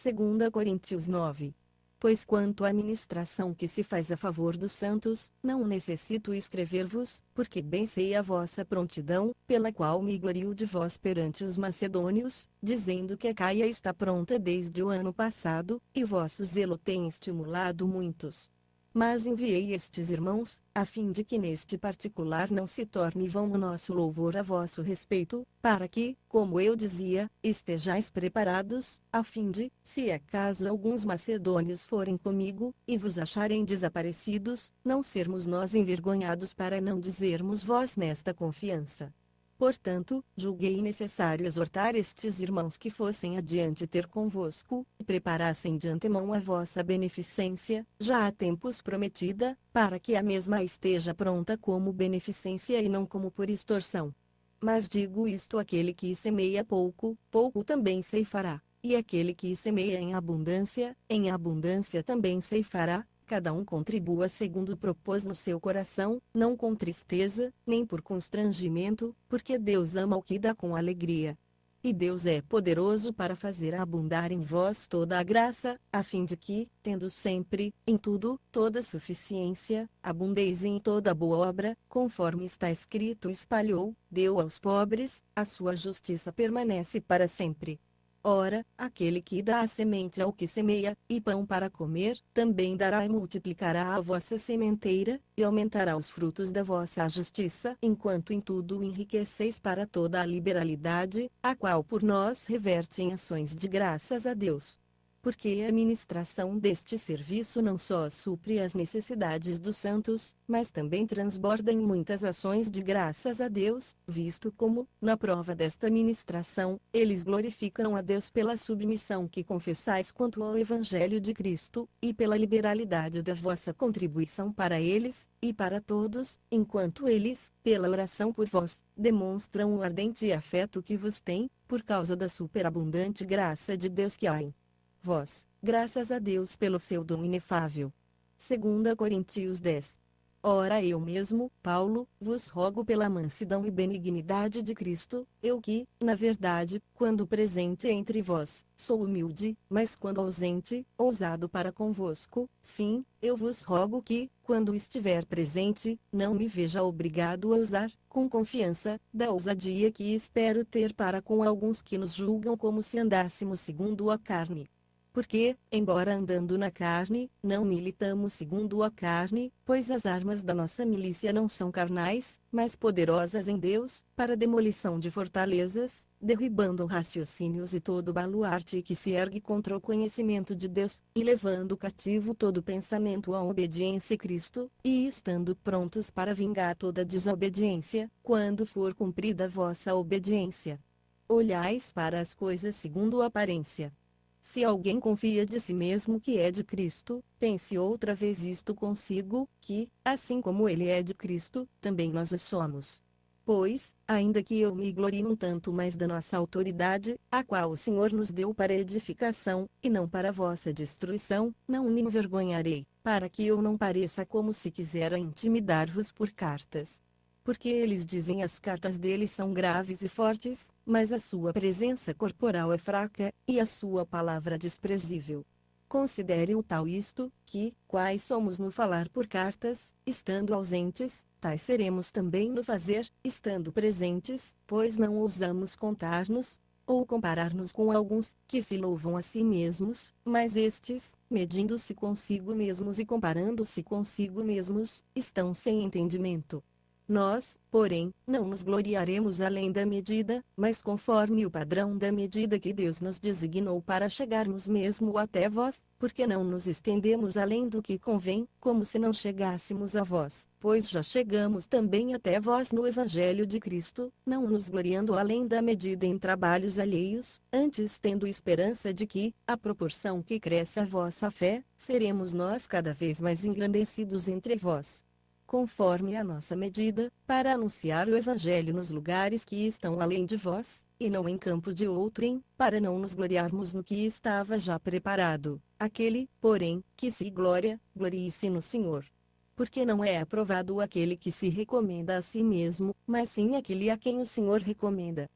2 Coríntios 9. Pois quanto à ministração que se faz a favor dos santos, não necessito escrever-vos, porque bem sei a vossa prontidão, pela qual me glorio de vós perante os macedônios, dizendo que a Caia está pronta desde o ano passado, e vosso zelo tem estimulado muitos. Mas enviei estes irmãos, a fim de que neste particular não se torne vão o nosso louvor a vosso respeito, para que, como eu dizia, estejais preparados, a fim de, se acaso alguns macedônios forem comigo, e vos acharem desaparecidos, não sermos nós envergonhados para não dizermos vós nesta confiança. Portanto, julguei necessário exortar estes irmãos que fossem adiante ter convosco, e preparassem de antemão a vossa beneficência, já há tempos prometida, para que a mesma esteja pronta como beneficência e não como por extorsão. Mas digo isto: aquele que semeia pouco, pouco também ceifará, e aquele que semeia em abundância também ceifará. Cada um contribua segundo propôs no seu coração, não com tristeza, nem por constrangimento, porque Deus ama o que dá com alegria. E Deus é poderoso para fazer abundar em vós toda a graça, a fim de que, tendo sempre, em tudo, toda suficiência, abundeis em toda boa obra, conforme está escrito: espalhou, deu aos pobres, a sua justiça permanece para sempre. Ora, aquele que dá a semente ao que semeia, e pão para comer, também dará e multiplicará a vossa sementeira, e aumentará os frutos da vossa justiça, enquanto em tudo enriqueceis para toda a liberalidade, a qual por nós reverte em ações de graças a Deus. Porque a ministração deste serviço não só supre as necessidades dos santos, mas também transborda em muitas ações de graças a Deus, visto como, na prova desta ministração, eles glorificam a Deus pela submissão que confessais quanto ao Evangelho de Cristo, e pela liberalidade da vossa contribuição para eles, e para todos, enquanto eles, pela oração por vós, demonstram o ardente afeto que vos têm, por causa da superabundante graça de Deus que há em vós, graças a Deus pelo seu dom inefável. 2 Coríntios 10. Ora eu mesmo, Paulo, vos rogo pela mansidão e benignidade de Cristo, eu que, na verdade, quando presente entre vós, sou humilde, mas quando ausente, ousado para convosco, sim, eu vos rogo que, quando estiver presente, não me veja obrigado a usar, com confiança, da ousadia que espero ter para com alguns que nos julgam como se andássemos segundo a carne. Porque, embora andando na carne, não militamos segundo a carne, pois as armas da nossa milícia não são carnais, mas poderosas em Deus, para demolição de fortalezas, derribando raciocínios e todo baluarte que se ergue contra o conhecimento de Deus, e levando cativo todo pensamento à obediência a Cristo, e estando prontos para vingar toda desobediência, quando for cumprida a vossa obediência. Olhais para as coisas segundo a aparência. Se alguém confia de si mesmo que é de Cristo, pense outra vez isto consigo, que, assim como ele é de Cristo, também nós o somos. Pois, ainda que eu me glorie um tanto mais da nossa autoridade, a qual o Senhor nos deu para edificação, e não para vossa destruição, não me envergonharei, para que eu não pareça como se quisera intimidar-vos por cartas. Porque eles dizem as cartas deles são graves e fortes, mas a sua presença corporal é fraca, e a sua palavra desprezível. Considere o tal isto, que, quais somos no falar por cartas, estando ausentes, tais seremos também no fazer, estando presentes, pois não ousamos contar-nos, ou comparar-nos com alguns, que se louvam a si mesmos, mas estes, medindo-se consigo mesmos e comparando-se consigo mesmos, estão sem entendimento. Nós, porém, não nos gloriaremos além da medida, mas conforme o padrão da medida que Deus nos designou para chegarmos mesmo até vós, porque não nos estendemos além do que convém, como se não chegássemos a vós, pois já chegamos também até vós no Evangelho de Cristo, não nos gloriando além da medida em trabalhos alheios, antes tendo esperança de que, à proporção que cresce a vossa fé, seremos nós cada vez mais engrandecidos entre vós, conforme a nossa medida, para anunciar o Evangelho nos lugares que estão além de vós, e não em campo de outrem, para não nos gloriarmos no que estava já preparado. Aquele, porém, que se gloria, glorie-se no Senhor. Porque não é aprovado aquele que se recomenda a si mesmo, mas sim aquele a quem o Senhor recomenda.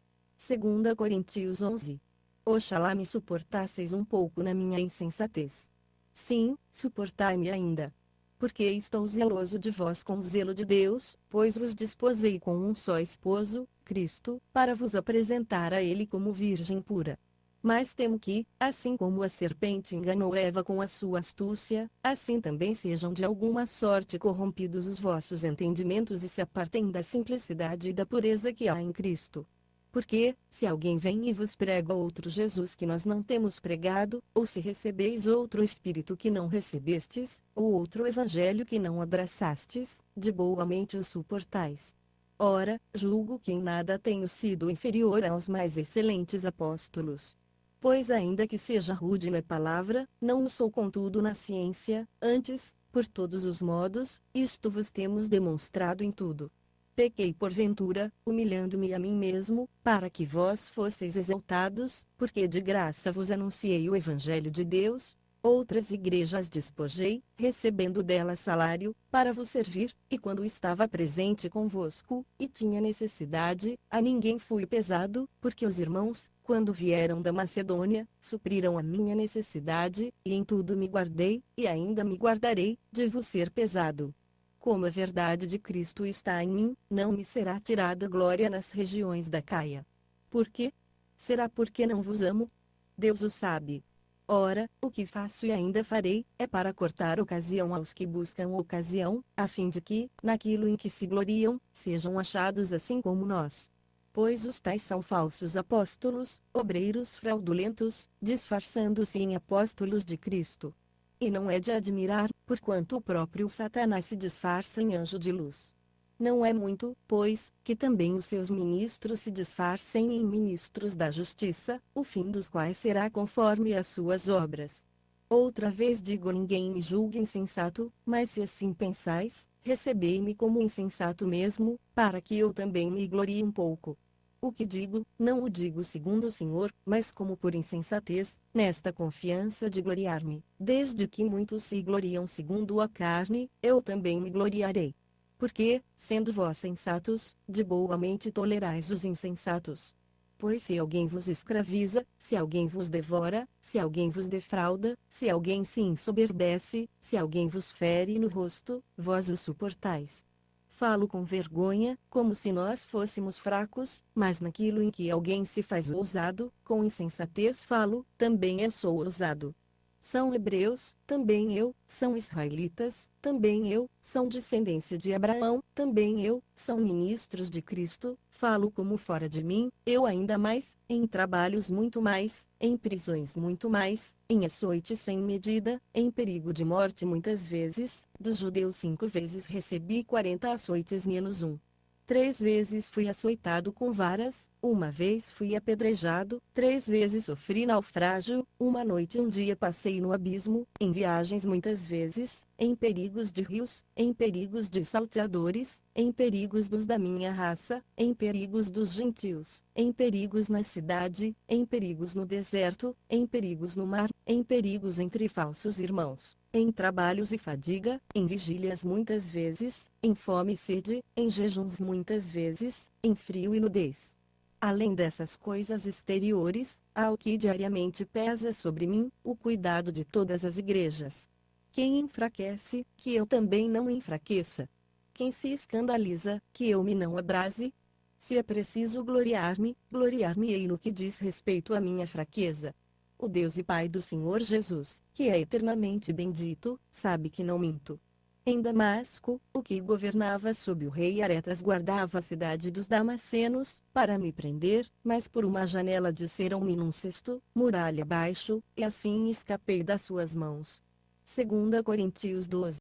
2 Coríntios 11. Oxalá me suportasseis um pouco na minha insensatez. Sim, suportai-me ainda. Porque estou zeloso de vós com o zelo de Deus, pois vos desposei com um só esposo, Cristo, para vos apresentar a ele como virgem pura. Mas temo que, assim como a serpente enganou Eva com a sua astúcia, assim também sejam de alguma sorte corrompidos os vossos entendimentos e se apartem da simplicidade e da pureza que há em Cristo. Porque, se alguém vem e vos prega outro Jesus que nós não temos pregado, ou se recebeis outro Espírito que não recebestes, ou outro Evangelho que não abraçastes, de boamente o suportais. Ora, julgo que em nada tenho sido inferior aos mais excelentes apóstolos. Pois ainda que seja rude na palavra, não o sou contudo na ciência, antes, por todos os modos, isto vos temos demonstrado em tudo. Pequei porventura, humilhando-me a mim mesmo, para que vós fosseis exaltados, porque de graça vos anunciei o Evangelho de Deus. Outras igrejas despojei, recebendo delas salário, para vos servir, e quando estava presente convosco, e tinha necessidade, a ninguém fui pesado, porque os irmãos, quando vieram da Macedônia, supriram a minha necessidade, e em tudo me guardei, e ainda me guardarei, de vos ser pesado. Como a verdade de Cristo está em mim, não me será tirada glória nas regiões da Caia. Por quê? Será porque não vos amo? Deus o sabe. Ora, o que faço e ainda farei, é para cortar ocasião aos que buscam ocasião, a fim de que, naquilo em que se gloriam, sejam achados assim como nós. Pois os tais são falsos apóstolos, obreiros fraudulentos, disfarçando-se em apóstolos de Cristo. E não é de admirar, porquanto o próprio Satanás se disfarça em anjo de luz. Não é muito, pois, que também os seus ministros se disfarcem em ministros da justiça, o fim dos quais será conforme as suas obras. Outra vez digo: ninguém me julgue insensato, mas se assim pensais, recebei-me como insensato mesmo, para que eu também me glorie um pouco. O que digo, não o digo segundo o Senhor, mas como por insensatez, nesta confiança de gloriar-me. Desde que muitos se gloriam segundo a carne, eu também me gloriarei. Porque, sendo vós sensatos, de boa mente tolerais os insensatos. Pois se alguém vos escraviza, se alguém vos devora, se alguém vos defrauda, se alguém se ensoberbece, se alguém vos fere no rosto, vós o suportais. Falo com vergonha, como se nós fôssemos fracos, mas naquilo em que alguém se faz ousado, com insensatez falo, também eu sou ousado. São hebreus, também eu; são israelitas, também eu; são descendência de Abraão, também eu; são ministros de Cristo, falo como fora de mim, eu ainda mais, em trabalhos muito mais, em prisões muito mais, em açoite sem medida, em perigo de morte muitas vezes; dos judeus 5 vezes recebi 40 açoites menos um. 3 vezes fui açoitado com varas, uma vez fui apedrejado, 3 vezes sofri naufrágio, uma noite e um dia passei no abismo, em viagens muitas vezes, em perigos de rios, em perigos de salteadores, em perigos dos da minha raça, em perigos dos gentios, em perigos na cidade, em perigos no deserto, em perigos no mar, em perigos entre falsos irmãos, em trabalhos e fadiga, em vigílias muitas vezes, em fome e sede, em jejuns muitas vezes, em frio e nudez. Além dessas coisas exteriores, há o que diariamente pesa sobre mim, o cuidado de todas as igrejas. Quem enfraquece, que eu também não enfraqueça. Quem se escandaliza, que eu me não abrase. Se é preciso gloriar-me, gloriar-me-ei no que diz respeito à minha fraqueza. O Deus e Pai do Senhor Jesus, que é eternamente bendito, sabe que não minto. Em Damasco, o que governava sob o rei Aretas guardava a cidade dos Damascenos, para me prender, mas por uma janela disseram-me num cesto, muralha abaixo, e assim escapei das suas mãos. 2 Coríntios 12.